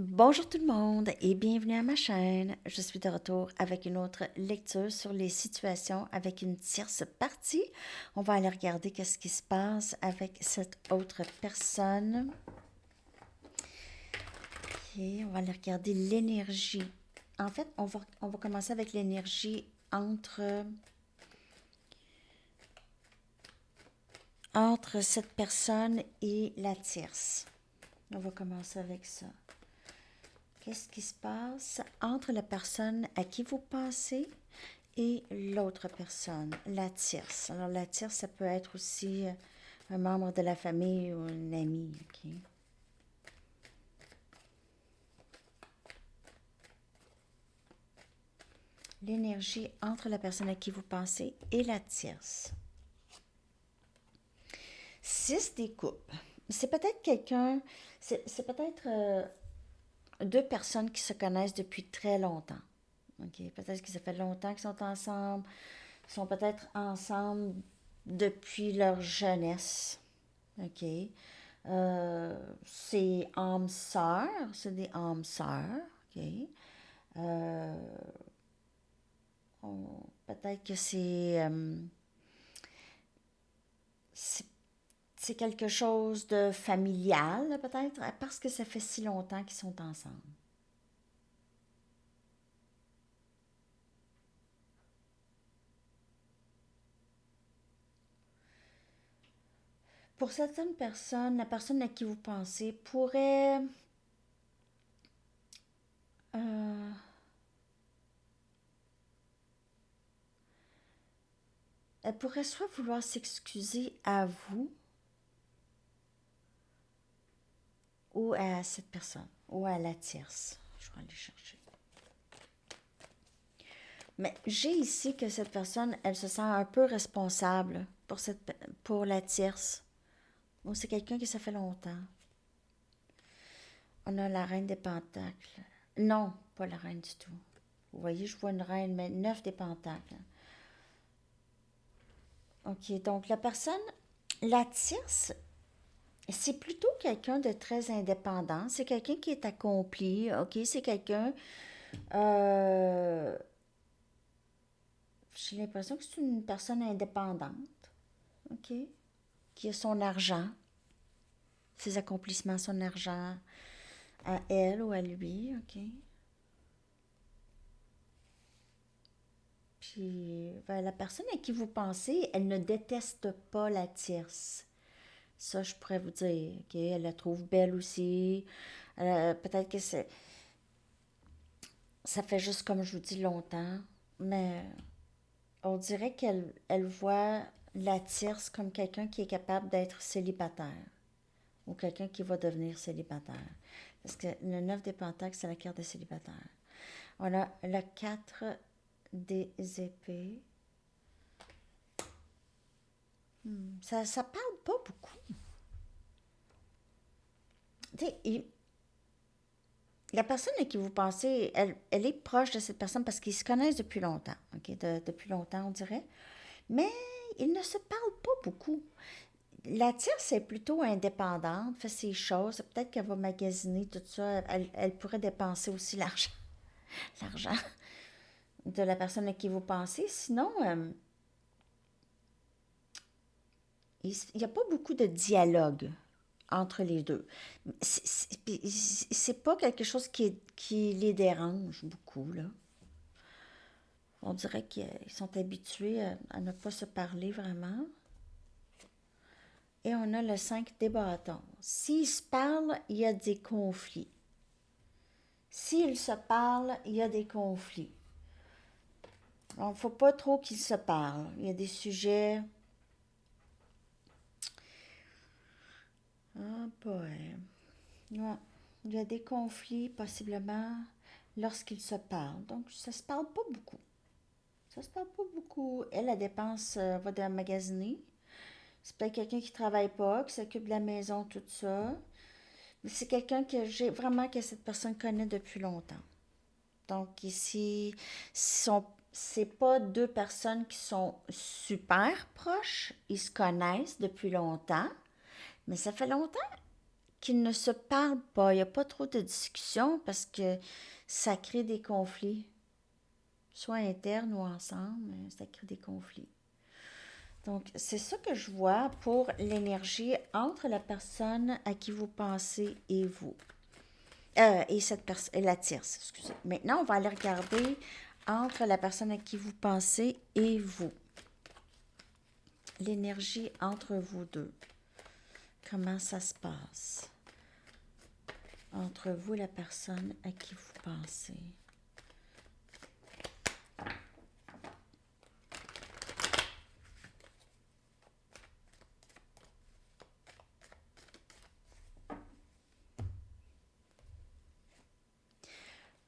Bonjour tout le monde et bienvenue à ma chaîne. Je suis de retour avec une autre lecture sur les situations avec une tierce partie. On va aller regarder qu'est-ce qui se passe avec cette autre personne. Ok, on va aller regarder l'énergie. En fait, on va commencer avec l'énergie entre cette personne et la tierce. On va commencer avec ça. Qu'est-ce qui se passe entre la personne à qui vous pensez et l'autre personne, la tierce? Alors, la tierce, ça peut être aussi un membre de la famille ou un ami, OK? L'énergie entre la personne à qui vous pensez et la tierce. 6 des coupes. C'est peut-être quelqu'un, c'est peut-être deux personnes qui se connaissent depuis très longtemps. OK? Peut-être que ça fait longtemps qu'ils sont ensemble. Ils sont peut-être ensemble depuis leur jeunesse. OK? C'est âmes sœurs, c'est des âmes sœurs. OK? Euh, peut-être que c'est c'est quelque chose de familial, peut-être, parce que ça fait si longtemps qu'ils sont ensemble. Pour certaines personnes, la personne à qui vous pensez pourrait euh, elle pourrait soit vouloir s'excuser à vous ou à cette personne, ou à la tierce. Je vais aller chercher. Mais j'ai ici que cette personne, elle se sent un peu responsable pour la tierce. Ou c'est quelqu'un qui ça fait longtemps. On a la reine des pentacles. Non, pas la reine du tout. Vous voyez, je vois une reine, mais 9 des pentacles. OK, donc la personne, la tierce, c'est plutôt quelqu'un de très indépendant. C'est quelqu'un qui est accompli. OK, c'est quelqu'un. euh, j'ai l'impression que c'est une personne indépendante. OK, qui a son argent, ses accomplissements, son argent à elle ou à lui. OK. Puis ben, la personne à qui vous pensez, elle ne déteste pas la tierce. Ça, je pourrais vous dire. OK, elle la trouve belle aussi. Peut-être que ça fait juste comme je vous dis longtemps, mais on dirait qu'elle voit la tierce comme quelqu'un qui est capable d'être célibataire ou quelqu'un qui va devenir célibataire. Parce que le 9 des pentacles, c'est la carte des célibataires. On a le 4 des épées. Ça parle pas beaucoup. Tu sais, la personne à qui vous pensez, elle est proche de cette personne parce qu'ils se connaissent depuis longtemps. OK? Depuis longtemps, on dirait. Mais ils ne se parlent pas beaucoup. La tierce est plutôt indépendante, fait ses choses. Peut-être qu'elle va magasiner tout ça. Elle pourrait dépenser aussi l'argent de la personne à qui vous pensez. Sinon, il n'y a pas beaucoup de dialogue entre les deux. C'est pas quelque chose qui les dérange beaucoup, là. On dirait qu'ils sont habitués à ne pas se parler vraiment. Et on a le 5 des bâtons. S'ils se parlent, il y a des conflits. S'ils se parlent, il y a des conflits. Il ne faut pas trop qu'ils se parlent. Il y a des sujets. Ah, boy. Ouais. Il y a des conflits, possiblement, lorsqu'ils se parlent. Donc, ça ne se parle pas beaucoup. Ça se parle pas beaucoup. Elle, la dépense va de magasiner. C'est peut-être quelqu'un qui travaille pas, qui s'occupe de la maison, tout ça. Mais c'est quelqu'un que j'ai vraiment que cette personne connaît depuis longtemps. Donc ici, c'est pas deux personnes qui sont super proches. Ils se connaissent depuis longtemps, mais ça fait longtemps qu'ils ne se parlent pas. Il n'y a pas trop de discussion parce que ça crée des conflits, soit internes ou ensemble, mais ça crée des conflits. Donc, c'est ça que je vois pour l'énergie entre la personne à qui vous pensez et vous. Et cette personne, la tierce, excusez. Maintenant, on va aller regarder entre la personne à qui vous pensez et vous. L'énergie entre vous deux. Comment ça se passe entre vous et la personne à qui vous pensez.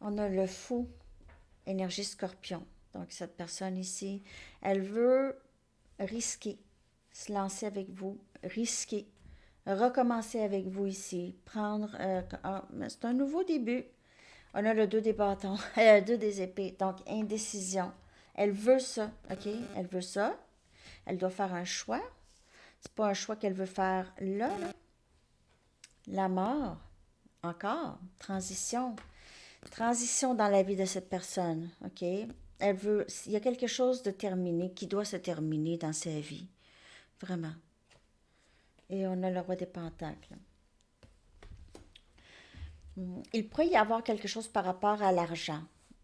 On a le fou, énergie scorpion. Donc, cette personne ici, elle veut risquer, se lancer avec vous, risquer, recommencer avec vous ici, prendre... c'est un nouveau début. On a le 2 des bâtons, 2 des épées, donc indécision. Elle veut ça, OK? Elle veut ça. Elle doit faire un choix. C'est pas un choix qu'elle veut faire là. La mort, encore, transition. Transition dans la vie de cette personne, OK? Elle veut, il y a quelque chose de terminé qui doit se terminer dans sa vie, vraiment. Et on a le roi des pentacles. Il pourrait y avoir quelque chose par rapport à l'argent,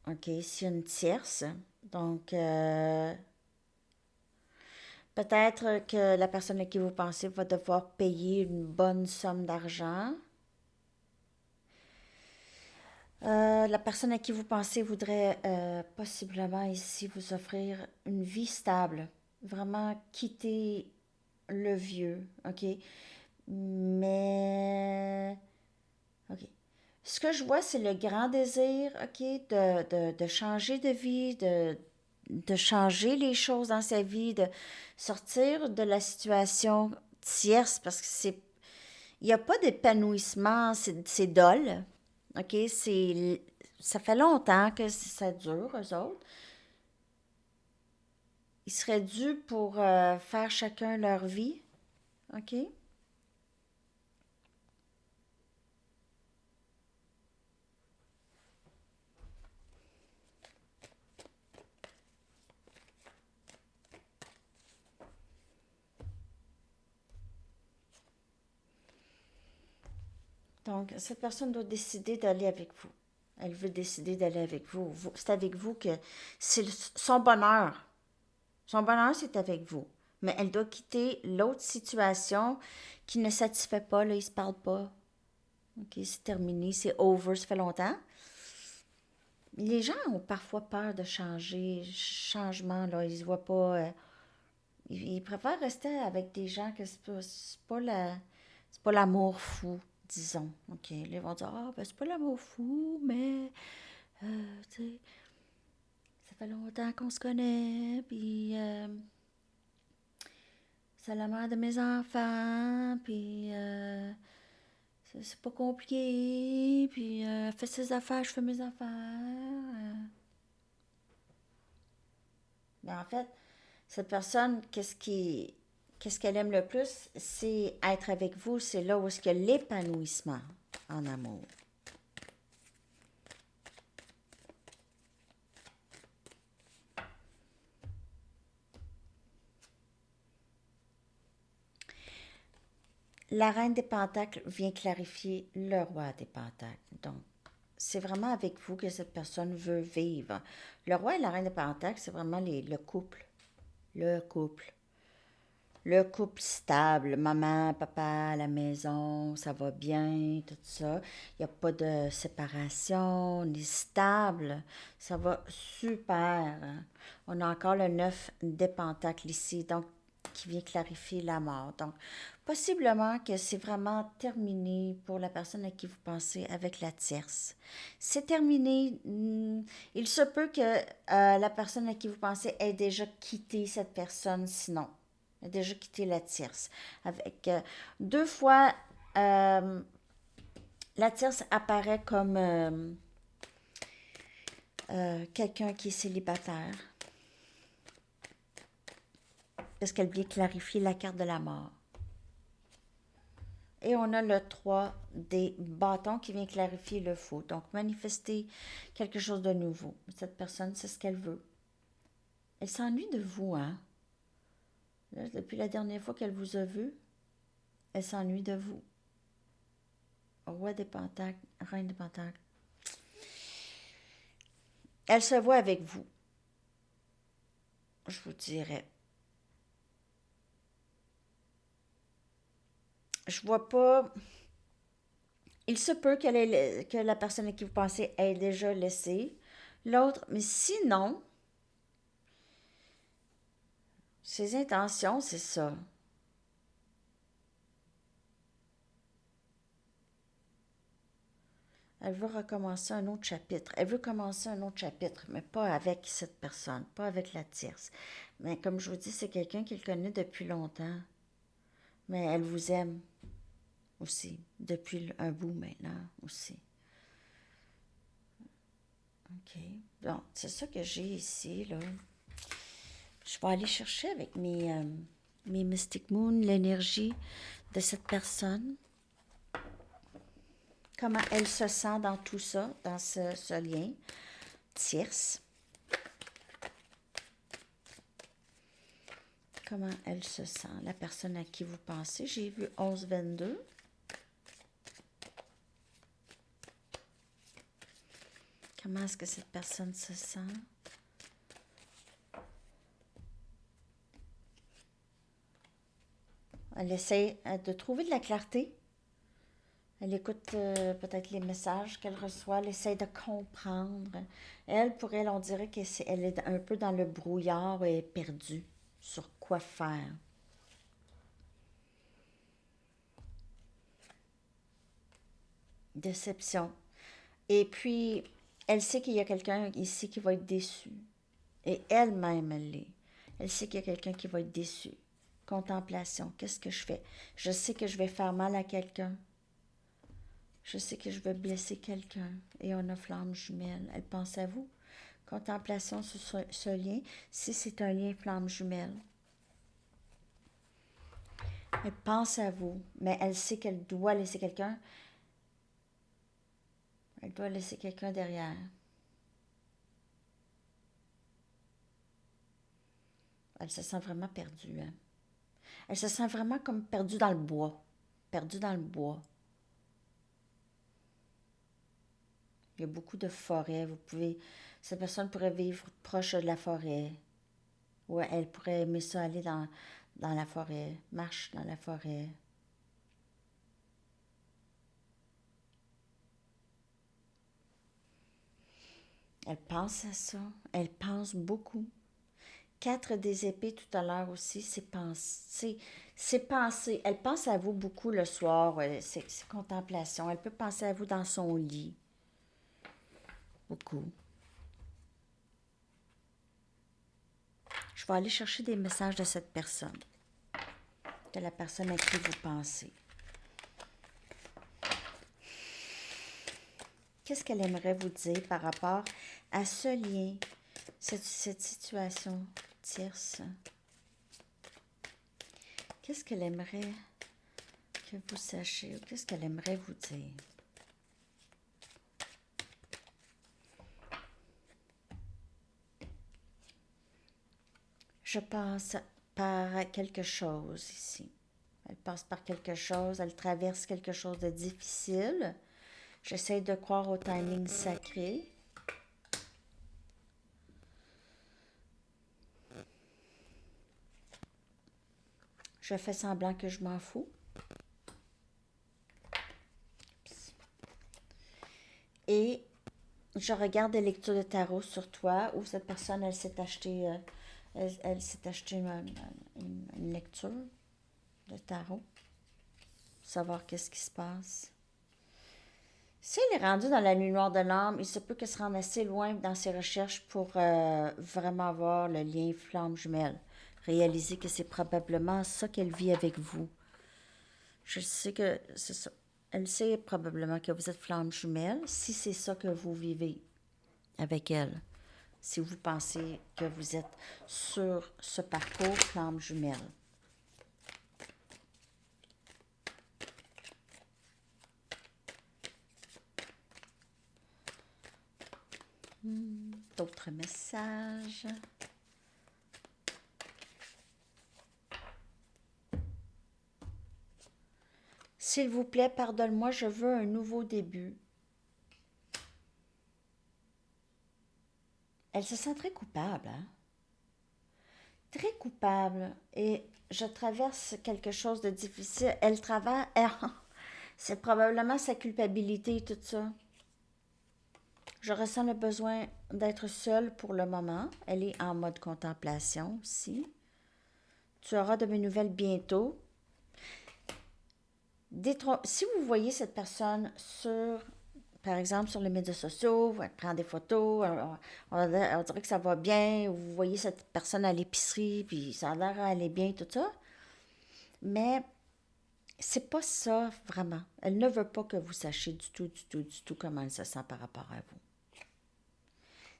OK? S'il y a une tierce, donc peut-être que la personne à qui vous pensez va devoir payer une bonne somme d'argent. La personne à qui vous pensez voudrait possiblement ici vous offrir une vie stable, vraiment quitter le vieux, OK? Mais, OK. Ce que je vois, c'est le grand désir, OK, de changer de vie, de changer les choses dans sa vie, de sortir de la situation tierce, parce que il n'y a pas d'épanouissement, c'est dole, OK? Ça fait longtemps que ça dure, eux autres. Ils seraient dus pour faire chacun leur vie, OK? Donc, cette personne doit décider d'aller avec vous. Elle veut décider d'aller avec vous. C'est avec vous que c'est son bonheur. Son bonheur, c'est avec vous. Mais elle doit quitter l'autre situation qui ne satisfait pas. Là, ils ne se parlent pas. OK, c'est terminé, c'est over, ça fait longtemps. Les gens ont parfois peur de changer, changement, là, ils ne voient pas. Ils préfèrent rester avec des gens que c'est pas l'amour fou, disons. OK, là, ils vont dire, ah, ben, c'est pas l'amour fou, mais, tu sais, ça fait longtemps qu'on se connaît, puis c'est la mère de mes enfants, puis c'est pas compliqué, puis elle fait ses affaires, je fais mes affaires. Mais en fait, cette personne, qu'est-ce qu'elle aime le plus? C'est être avec vous, c'est là où est-ce qu'il y a l'épanouissement en amour. La reine des pentacles vient clarifier le roi des pentacles. Donc, c'est vraiment avec vous que cette personne veut vivre. Le roi et la reine des pentacles, c'est vraiment le couple. Le couple. Le couple stable, maman, papa à la maison, ça va bien, tout ça. Il n'y a pas de séparation, on est stable, ça va super. On a encore le 9 des pentacles ici, donc qui vient clarifier la mort. Donc, possiblement que c'est vraiment terminé pour la personne à qui vous pensez avec la tierce. C'est terminé. Il se peut que la personne à qui vous pensez ait déjà quitté cette personne, sinon. Elle a déjà quitté la tierce. Avec deux fois, la tierce apparaît comme quelqu'un qui est célibataire. Parce qu'elle vient clarifier la carte de la mort. Et on a le 3 des bâtons qui vient clarifier le faux. Donc, manifester quelque chose de nouveau. Cette personne, c'est ce qu'elle veut. Elle s'ennuie de vous, hein? Là, depuis la dernière fois qu'elle vous a vu, elle s'ennuie de vous. Roi des pentacles, reine des pentacles. Elle se voit avec vous, je vous dirais. Je vois pas. Il se peut que la personne à qui vous pensez ait déjà laissé l'autre, mais sinon, ses intentions, c'est ça. Elle veut recommencer un autre chapitre. Elle veut commencer un autre chapitre, mais pas avec cette personne, pas avec la tierce. Mais comme je vous dis, c'est quelqu'un qu'il connaît depuis longtemps. Mais elle vous aime aussi, depuis un bout maintenant aussi. OK. Bon, c'est ça que j'ai ici, là. Je vais aller chercher avec mes Mystic Moon l'énergie de cette personne. Comment elle se sent dans tout ça, dans ce lien tierce. Comment elle se sent, la personne à qui vous pensez. J'ai vu 11-22. Comment est-ce que cette personne se sent? Elle essaie de trouver de la clarté. Elle écoute peut-être les messages qu'elle reçoit. Elle essaie de comprendre. Elle, pour elle, on dirait qu'elle est un peu dans le brouillard et perdue sur quoi faire. Déception. Et puis, elle sait qu'il y a quelqu'un ici qui va être déçu. Et elle-même, elle l'est. Elle sait qu'il y a quelqu'un qui va être déçu. Contemplation. Qu'est-ce que je fais? Je sais que je vais faire mal à quelqu'un. Je sais que je vais blesser quelqu'un. Et on a flamme jumelle. Elle pense à vous. Contemplation sur ce lien. Si c'est un lien flamme jumelle. Elle pense à vous. Mais elle sait qu'elle doit laisser quelqu'un. Elle doit laisser quelqu'un derrière. Elle se sent vraiment perdue, hein? Elle se sent vraiment comme perdue dans le bois. Perdue dans le bois. Il y a beaucoup de forêts. Cette personne pourrait vivre proche de la forêt. Ou elle pourrait aimer ça aller dans la forêt. Marche dans la forêt. Elle pense à ça. Elle pense beaucoup. 4 des épées tout à l'heure aussi, c'est penser. Elle pense à vous beaucoup le soir, c'est contemplation. Elle peut penser à vous dans son lit. Beaucoup. Je vais aller chercher des messages de cette personne. De la personne à qui vous pensez. Qu'est-ce qu'elle aimerait vous dire par rapport à ce lien, cette situation tierce? Qu'est-ce qu'elle aimerait que vous sachiez? Qu'est-ce qu'elle aimerait vous dire? Je passe par quelque chose ici. Elle passe par quelque chose, elle traverse quelque chose de difficile. J'essaie de croire au timing sacré. Je fais semblant que je m'en fous. Et je regarde des lectures de tarot sur toi où cette personne, elle s'est acheté, elle s'est acheté une lecture de tarot. Savoir qu'est-ce qui se passe. Si elle est rendue dans la nuit noire de l'âme, il se peut qu'elle se rende assez loin dans ses recherches pour vraiment voir le lien flamme jumelle. Réaliser que c'est probablement ça qu'elle vit avec vous. Je sais que c'est ça. Elle sait probablement que vous êtes flamme jumelle si c'est ça que vous vivez avec elle. Si vous pensez que vous êtes sur ce parcours flamme jumelle. D'autres messages. S'il vous plaît, pardonne-moi, je veux un nouveau début. Elle se sent très coupable, hein? Très coupable. Et je traverse quelque chose de difficile. Elle travaille. C'est probablement sa culpabilité et tout ça. Je ressens le besoin d'être seule pour le moment. Elle est en mode contemplation aussi. Tu auras de mes nouvelles bientôt. Si vous voyez cette personne par exemple, sur les médias sociaux, elle prend des photos, on dirait que ça va bien, vous voyez cette personne à l'épicerie, puis ça a l'air d'aller bien, tout ça. Mais c'est pas ça vraiment. Elle ne veut pas que vous sachiez du tout comment elle se sent par rapport à vous.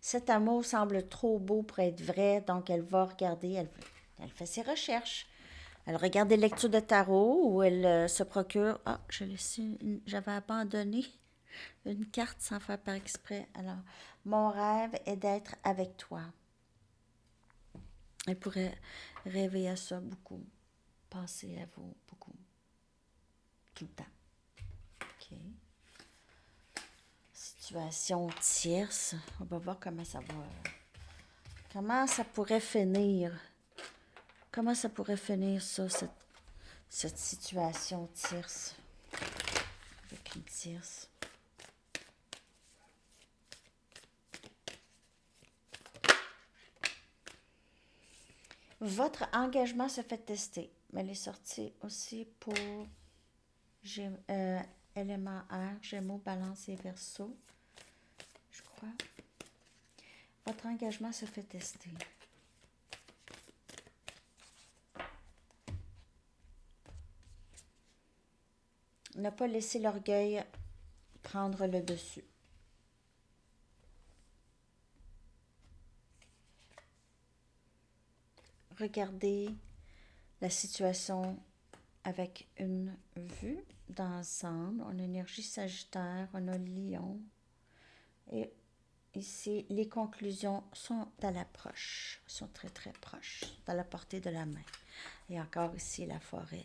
Cet amour semble trop beau pour être vrai, donc elle va regarder, elle fait ses recherches. Elle regarde des lectures de tarot où elle se procure. Ah, j'avais abandonné une carte sans faire par exprès. Alors, mon rêve est d'être avec toi. Elle pourrait rêver à ça beaucoup, penser à vous beaucoup, tout le temps. OK. Situation tierce. On va voir comment ça va. Comment ça pourrait finir. Comment ça pourrait finir, ça, cette situation tierce. Avec une tierce. Votre engagement se fait tester. Mais elle est sortie aussi pour élément air, Gémeaux, Balance et Verseau. Je crois. Votre engagement se fait tester. Ne pas laisser l'orgueil prendre le dessus. Regardez la situation avec une vue d'ensemble. On a énergie Sagittaire, on a Lion. Et ici, les conclusions sont à l'approche, sont très très proches, à la portée de la main. Et encore ici, la forêt.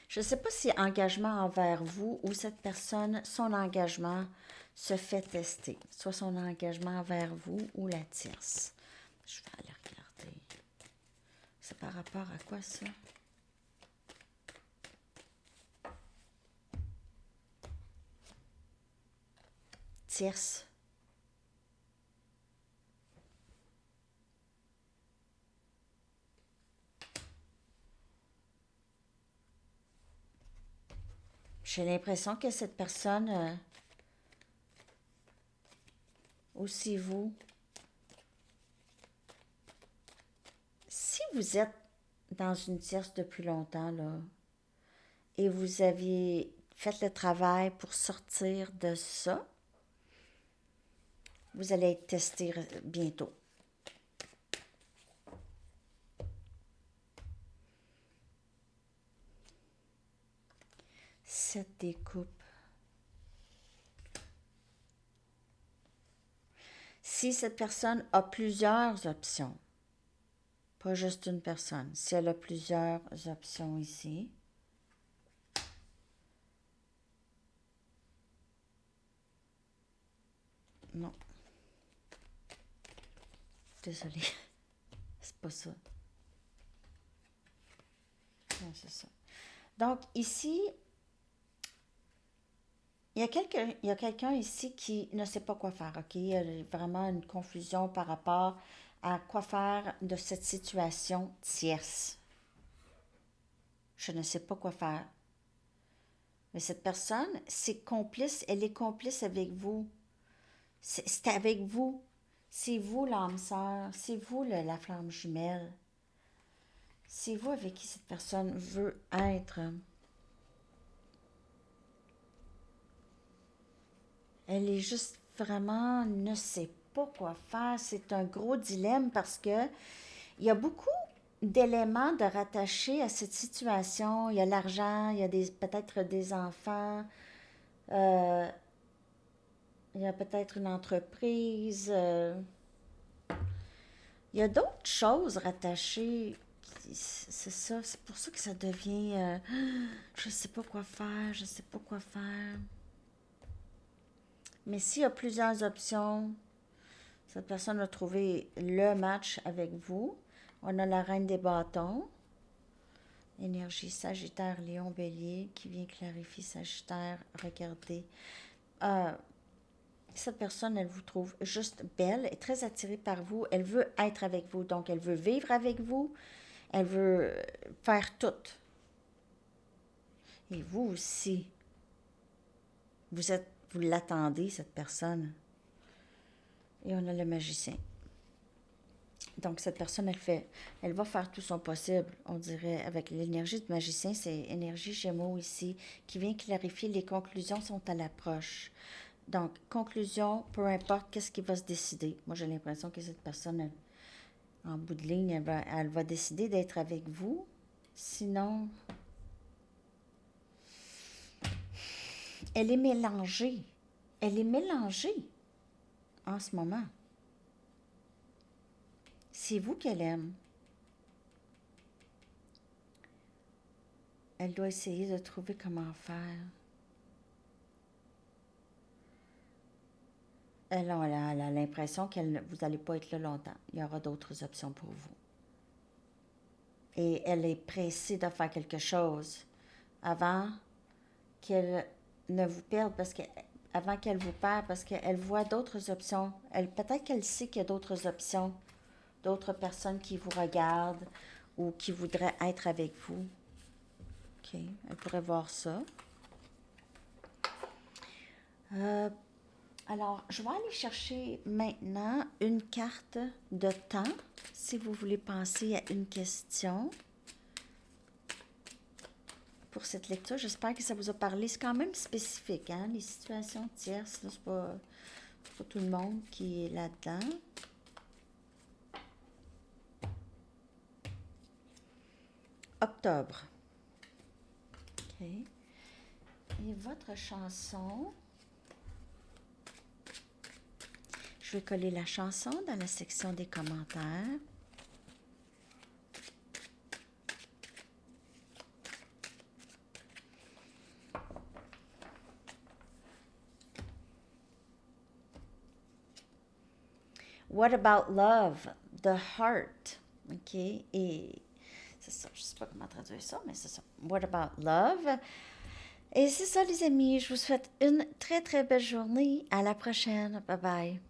Je ne sais pas si engagement envers vous ou cette personne, son engagement se fait tester. Soit son engagement envers vous ou la tierce. Je vais aller regarder. C'est par rapport à quoi ça? Tierce. J'ai l'impression que cette personne, aussi vous, si vous êtes dans une tierce depuis longtemps, là, et vous aviez fait le travail pour sortir de ça, vous allez être testé bientôt. Cette découpe. Si cette personne a plusieurs options, pas juste une personne, si elle a plusieurs options ici, non. Désolée, c'est pas ça. Non, c'est ça. Donc ici, il y a quelqu'un ici qui ne sait pas quoi faire, OK? Il y a vraiment une confusion par rapport à quoi faire de cette situation tierce. Je ne sais pas quoi faire. Mais cette personne, c'est complice, elle est complice avec vous. C'est avec vous. C'est vous l'âme sœur, c'est vous la flamme jumelle. C'est vous avec qui cette personne veut être. Elle est juste vraiment ne sait pas quoi faire. C'est un gros dilemme parce que il y a beaucoup d'éléments de rattacher à cette situation. Il y a l'argent, il y a peut-être des enfants, euh, il y a peut-être une entreprise. Il y a d'autres choses rattachées. C'est ça, c'est pour ça que ça devient je sais pas quoi faire, je sais pas quoi faire. Mais s'il y a plusieurs options, cette personne a trouvé le match avec vous. On a la reine des bâtons, énergie Sagittaire, Lion, Bélier, qui vient clarifier Sagittaire. Regardez. Euh, Cette personne, elle vous trouve juste belle et très attirée par vous. Elle veut être avec vous, donc elle veut vivre avec vous. Elle veut faire tout. Et vous aussi, vous l'attendez, cette personne. Et on a le magicien. Donc, cette personne, elle va faire tout son possible, on dirait, avec l'énergie de magicien, c'est énergie Gémeaux ici, qui vient clarifier, les conclusions sont à l'approche. Donc, conclusion, peu importe qu'est-ce qui va se décider. Moi, j'ai l'impression que cette personne, en bout de ligne, elle va décider d'être avec vous. Sinon, elle est mélangée. Elle est mélangée en ce moment. C'est vous qu'elle aime. Elle doit essayer de trouver comment faire. Elle a l'impression que vous n'allez pas être là longtemps. Il y aura d'autres options pour vous. Et elle est pressée de faire quelque chose avant qu'elle ne vous perde, avant qu'elle vous perde, parce qu'elle voit d'autres options. Peut-être qu'elle sait qu'il y a d'autres options, d'autres personnes qui vous regardent ou qui voudraient être avec vous. OK, elle pourrait voir ça. Alors, je vais aller chercher maintenant une carte de temps, si vous voulez penser à une question pour cette lecture. J'espère que ça vous a parlé. C'est quand même spécifique, hein? Les situations tierces, c'est pas tout le monde qui est là-dedans. Octobre. OK. Et votre chanson... Je vais coller la chanson dans la section des commentaires. What about love? The heart. OK? Et c'est ça, je ne sais pas comment traduire ça, mais c'est ça. What about love? Et c'est ça, les amis. Je vous souhaite une très, très belle journée. À la prochaine. Bye bye.